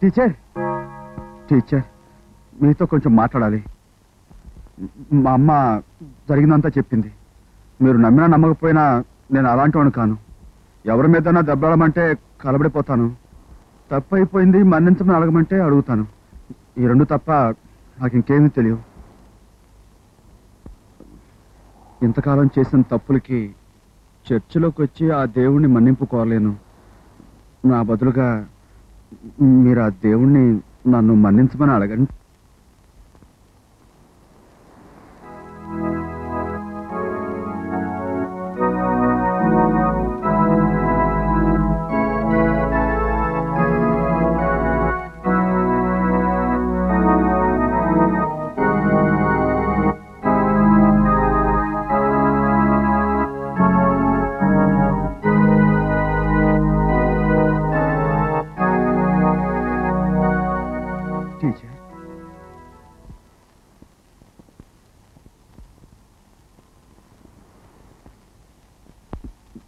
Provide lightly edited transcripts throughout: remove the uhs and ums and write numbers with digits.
Teacher teacher మీతో కొంచెం మాట్లాడాలి. మా అమ్మ జరిగిందంతా చెప్పింది. మీరు నమ్మినా నమ్మకపోయినా నేను అలాంటి వాడు కాను. ఎవరి మీదన్నా దెబ్బలాడమంటే కలబడిపోతాను. తప్పు అయిపోయింది మన్నించమని అడగమంటే అడుగుతాను. ఈ రెండు తప్ప నాకు ఇంకేమీ తెలియదు. ఇంతకాలం చేసిన తప్పులకి చర్చిలోకి వచ్చి ఆ దేవుణ్ణి మన్నింపు కోరలేను. నా బదులుగా మీరు ఆ దేవుణ్ణి నన్ను మన్నించమని అడగండి.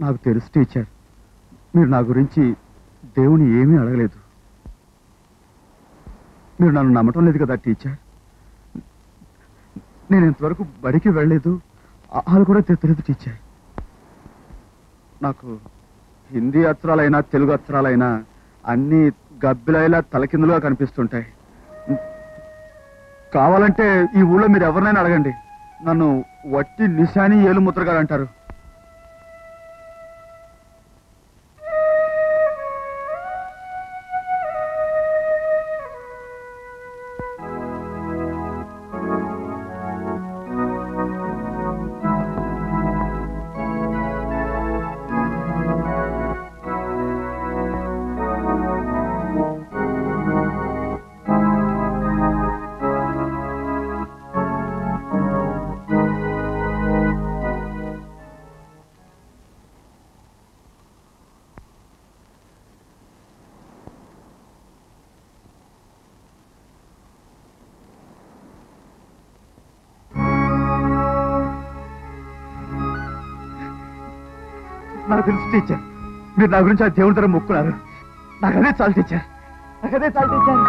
నాకు తెలుసు టీచర్, మీరు నా గురించి దేవుని ఏమీ అడగలేదు. మీరు నన్ను నమ్మటం లేదు కదా టీచర్. నేను ఇంతవరకు బడికి వెళ్ళలేదు, ఆలు కూడా తెత్తలేదు టీచర్. నాకు హిందీ అక్షరాలైనా తెలుగు అక్షరాలైనా అన్నీ గబ్బిలాయిలా తలకిందులుగా కనిపిస్తుంటాయి. కావాలంటే ఈ ఊళ్ళో మీరు ఎవరినైనా అడగండి, నన్ను వట్టి నిశాని ఏలు ముద్రగారు అంటారు. నాకు తెలుసు టీచర్, మీరు నా గురించి ఆ దేవుడి ధర మొక్కున్నారు. నాకు అదే చాలు టీచర్, నాకు అదే చాలు టీచర్.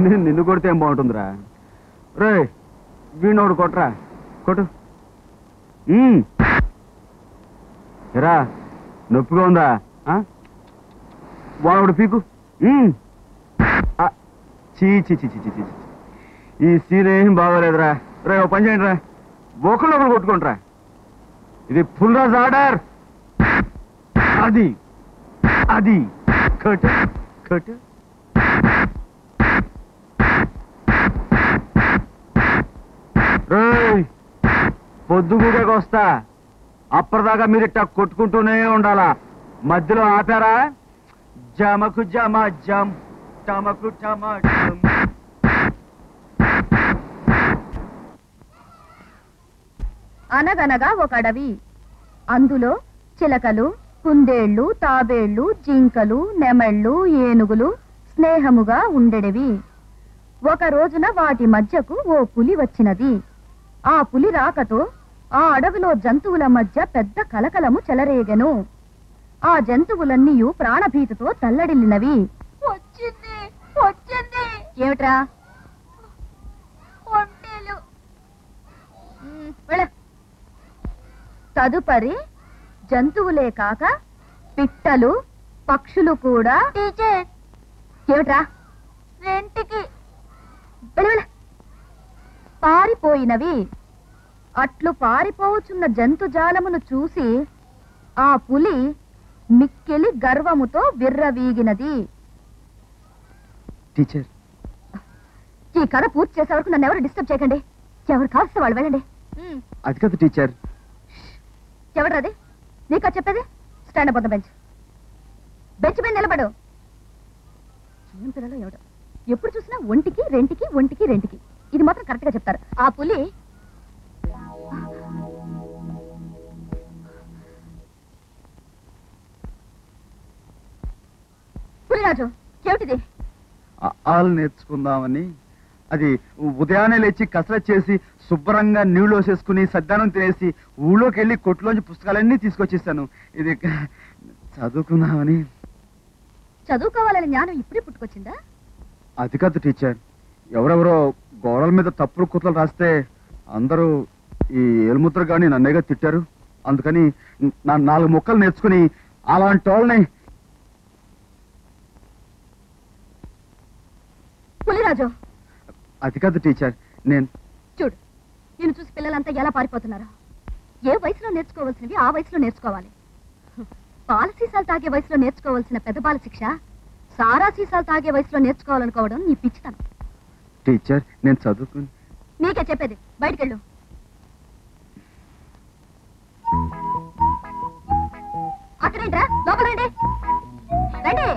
నేను నిన్ను కొడితే ఏం బాగుంటుందిరా? రే వీణోడు కొట్రా, కొట్టు. రా నొప్పిగా ఉందా? వాడు పీకు. చీ చీ చీ చీ చీ, ఈ సీన్ ఏం బాగోలేదురా. రే ఓ పని చేయండి రా, ఒకళ్ళు కొట్టుకుంటారా. ఇది ఫుల్ రాజ్ ఆర్డర్. అది అది కట్ కట్. పొద్దుగూడకి వస్తా, అప్పటిదాకా మీరు ఇట్టా కొట్టుకుంటూనే ఉండాలా. మధ్యలో ఆపారా జమకు జమ జమ్, టమకు టమ జమ్. అనగనగా ఒక అడవి, అందులో చిలకలు, కుందేళ్లు, తాబేళ్లు, జింకలు, నెమళ్లు, ఏనుగులు స్నేహముగా ఉండెడివి. ఒక రోజున వాటి మధ్యకు ఓ పులి వచ్చినది. ఆ పులి రాకతో ఆ అడవిలో జంతువుల మధ్య పెద్ద కలకలము చెలరేగెను. ఆ జంతువులన్నీయు ప్రాణభీతితో తల్లడిల్లినవి. వచ్చింది వచ్చింది. ఏమిట్రా? తదుపరి జంతువులే కాక పిట్టలు, పక్షులు కూడా. టీచర్ ఏమిట్రా? రెంటికి పారిపోయినవి. అట్లు పారిపోవచున్న జంతుజాలమును చూసి ఆ పులి మిక్కిలి గర్వముతో విర్రవీగినది. టీచర్, ఈ కథ పూర్తి చేసే వరకు నన్ను ఎవరు డిస్టర్బ్ చేయకండి. ఎవరు కావస్తే వాళ్ళు వెళ్ళండి. అది కాదు టీచర్. ఎవడ్రది? నీకా చెప్పేది? Stand up bench. బెంచ్ మీద నిలబడు. ఏం పిల్లలు ఎవడు ఎప్పుడు చూసినా ఒంటికి రెంటికి ఒంటికి రెంటికి. ఇది మాత్రం కరెక్ట్ గా చెప్తారు. ఆ పులి పులిరాజు ఏమిటిది? ఆలు నేర్చుకుందామని అది ఉదయాన్నే లేచి కసరత్ చేసి శుభ్రంగా నీళ్లు వేసేసుకుని సద్దానం తినేసి ఊళ్ళోకి వెళ్ళి కొట్టులోంచి పుస్తకాలన్నీ తీసుకొచ్చేసాను. ఇది చదువుకుందామని. చదువుకోవాలని జ్ఞానం ఇప్పుడే పుట్టుకొచ్చిందా? అది కాదు టీచర్, ఎవరెవరో గోడల మీద తప్పుడు కుట్రలు రాస్తే అందరూ ఈ ఏలుముద్ర గాని నన్నేగా తిట్టారు. అందుకని నా 4 ముక్కలు నేర్చుకుని అలాంటి వాళ్ళని. పులిరాజు, అది కాదు టీచర్, నేను చూడు నేను చూసి పిల్లలంతా ఎలా పారిపోతున్నారు. ఏ వయసులో నేర్చుకోవాల్సినవి ఆ వయసులో నేర్చుకోవాలి. పాల సీసాలు తాగే వయసులో నేర్చుకోవాల్సిన పెద్ద బాల శిక్ష సారా సీసాలు తాగే వయసులో నేర్చుకోవాలనుకోవడం నీ పిచ్చితనం. టీచర్ నేను చదువుకుని. నీకే చెప్పేది, బయటికెళ్ళు. అక్కడేంట్రా, లోపల రండి రండి.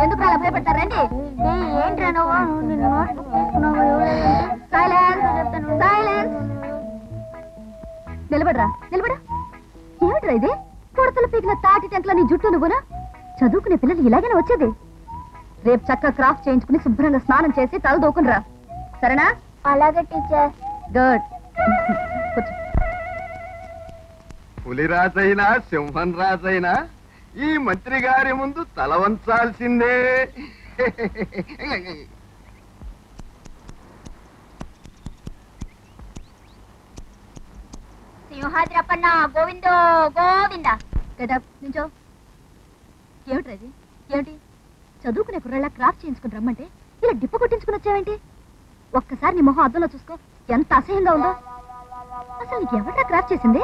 ఎందుకు అలా భయపడతారు? రండి. నిలబడరా, నిలబడ. ఏమిట్రా ఇది? కొడతలు పీకిన తాటి టెంట్ల నీ జుట్టు నువ్వునా? చదువుకునే పిల్లలు ఇలాగైనా వచ్చేది. రేపు చక్కగా క్రాఫ్ట్ చేయించుకుని శుభ్రంగా స్నానం చేసి తల దూకునరా, సరేనా? అలాగే టీచర్. గుడ్. పులిరాజైనా సింహం రాజైనా ఈ మంత్రి గారి ముందు తల వంచాల్సిందే. సింహాద్రపన్న గోవిందో గోవింద. గెటప్ నించో. ఏమిట్రా ఇది? ఏమిటి? చదువుకునే కుర్రలా క్రాఫ్ట్ చేయించుకుని రమ్మంటే ఇలా డిప్ప కొట్టించుకుని వచ్చావేంటి? ఒక్కసారి నీ మొహం అద్దంలో చూసుకో, ఎంత అసహ్యంగా ఉందో. అసలు నీకు ఎవరా క్రాఫ్ట్ చేసింది?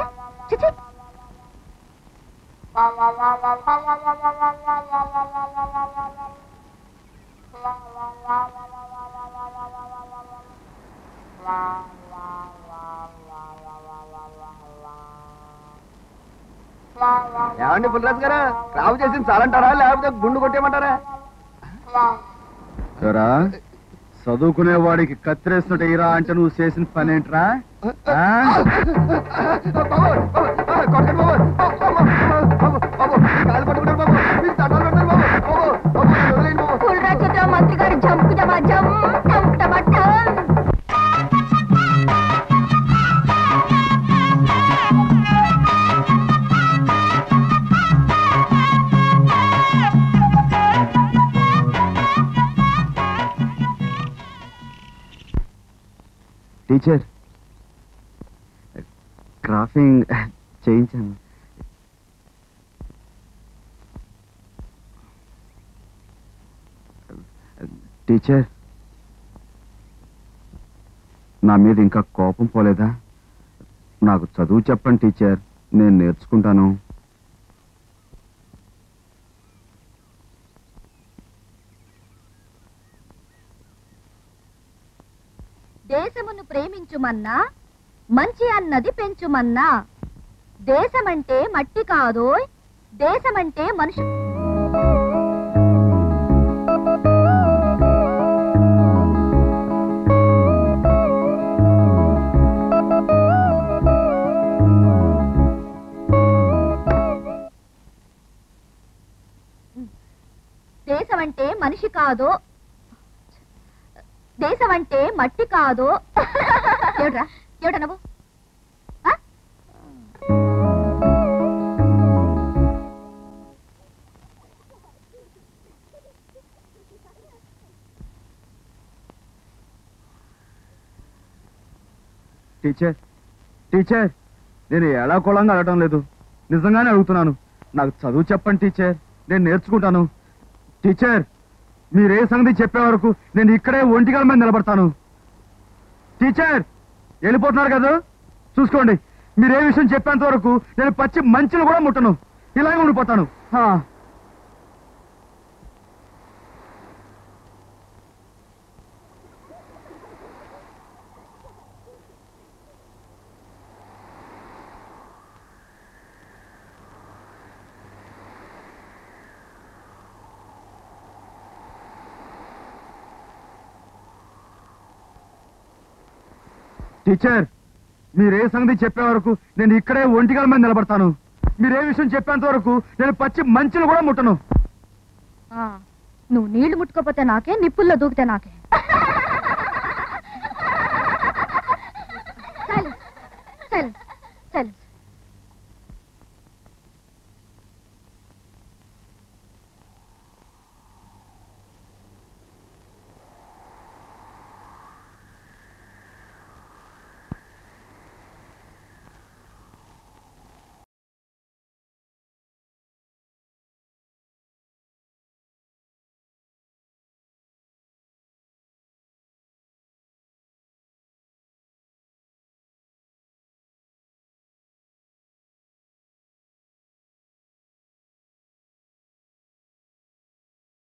చిచి. ఏమండి పులిరాజు గారు, క్రాఫ్ చేసింది చాలంటారా లేకపోతే గుండు కొట్టేయమంటారా? చదువుకునే వాడికి కత్తిరేసినట్టు ఇరా అంటే నువ్వు చేసిన పని ఏంట్రా? మంత్రి గారు జంపు జమా జం టీచర్ క్రాఫింగ్ చేయించాను. టీచర్ నా మీద ఇంకా కోపం పోలేదా? నాకు చదువు చెప్పండి టీచర్, నేను నేర్చుకుంటాను. దేశమును ప్రేమించుమన్నా మంచి అన్నది పెంచుమన్నా. దేశమంటే మట్టి కాదోయ్, దేశమంటే మనుషు. దేశమంటే మనిషి కాదో, దేశమంటే మట్టి కాదో. ఏమిట్రా, ఏమిటా నువ్వు? టీచర్ టీచర్ నేను ఎలా కోళంగా అడగటం లేదు, నిజంగానే అడుగుతున్నాను. నాకు చదువు చెప్పండి టీచర్, నేను నేర్చుకుంటాను. టీచర్ మీరే సంగతి చెప్పే వరకు నేను ఇక్కడే ఒంటిగల మీద నిలబడతాను. టీచర్ వెళ్ళిపోతున్నారు కదా, చూసుకోండి. మీరే విషయం చెప్పేంత వరకు నేను పచ్చి మంచులు కూడా ముట్టను. ఇలాగే ఉండిపోతాను. టీచర్, మీరే సంగతి చెప్పే వరకు నేను ఇక్కడే ఒంటిగల మీద నిలబడతాను. మీరే విషయం చెప్పేంత వరకు నేను పచ్చి మంచులు కూడా ముట్టను. నువ్వు నీళ్లు ముట్టుకోపోతే నాకే, నిప్పుల్లో దూకితే నాకే.